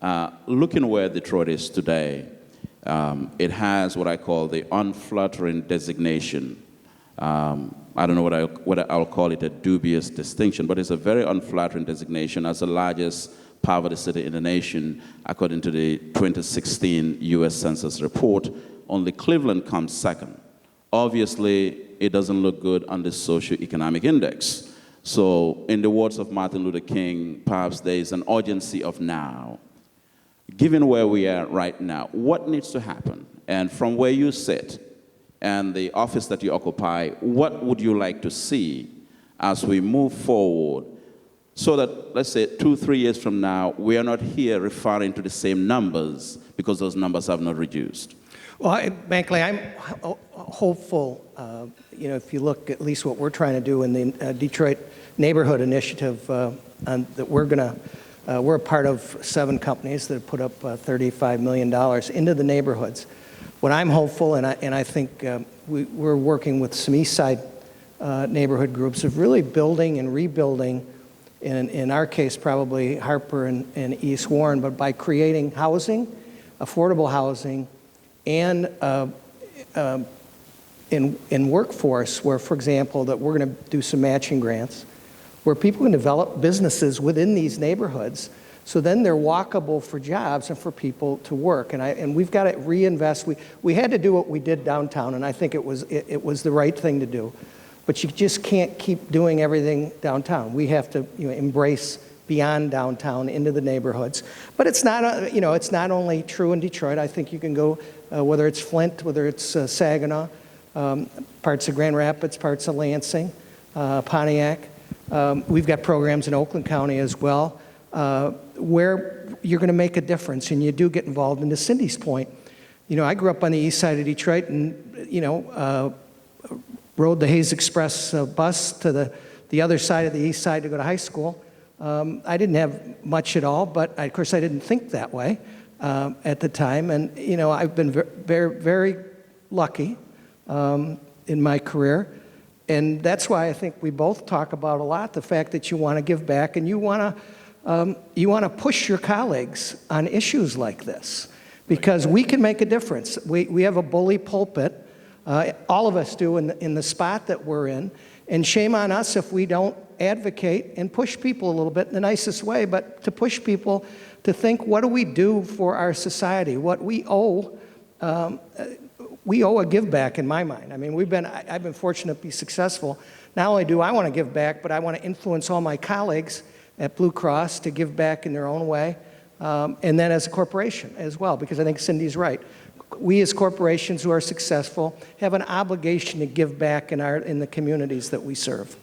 Looking where Detroit is today, it has what I call the unflattering designation. I don't know whether I'll call it a dubious distinction, but it's a very unflattering designation as the largest poverty city in the nation, according to the 2016 U.S. Census report. Only Cleveland comes second. Obviously, it doesn't look good on the socioeconomic index. So, in the words of Martin Luther King, perhaps there is an urgency of now. Given where we are right now, what needs to happen? And from where you sit and the office that you occupy, what would you like to see as we move forward so that, let's say, 2-3 years from now, we are not here referring to the same numbers because those numbers have not reduced? Well, Bankole, I'm hopeful. If you look at least what we're trying to do in the Detroit Neighborhood Initiative, that we're a part of 7 companies that have put up $35 million into the neighborhoods. What I'm hopeful, and I think we're working with some East Side neighborhood groups of really building and rebuilding, in our case probably Harper and East Warren, but by creating housing, affordable housing, and in workforce where, for example, that we're going to do some matching grants where people can develop businesses within these neighborhoods, so then they're walkable for jobs and for people to work. And we've got to reinvest. We had to do what we did downtown, and I think it was the right thing to do. But you just can't keep doing everything downtown. We have to embrace beyond downtown into the neighborhoods. But it's not it's not only true in Detroit. I think you can go whether it's Flint, whether it's Saginaw, parts of Grand Rapids, parts of Lansing, Pontiac. We've got programs in Oakland County as well, where you're going to make a difference, and you do get involved. And to Cindy's point, I grew up on the east side of Detroit, and rode the Hayes Express bus to the other side of the east side to go to high school. I didn't have much at all, but of course I didn't think that way at the time. And I've been very, very lucky in my career. And that's why I think we both talk about a lot the fact that you want to give back and you want to push your colleagues on issues like this, because we can make a difference. We have a bully pulpit, all of us do in the spot that we're in, and shame on us if we don't advocate and push people a little bit in the nicest way, but to push people to think, what do we do for our society? What we owe a give back in my mind. I mean, I've been fortunate to be successful. Not only do I want to give back, but I want to influence all my colleagues at Blue Cross to give back in their own way, and then as a corporation as well, because I think Cindy's right. We as corporations who are successful have an obligation to give back in the communities that we serve.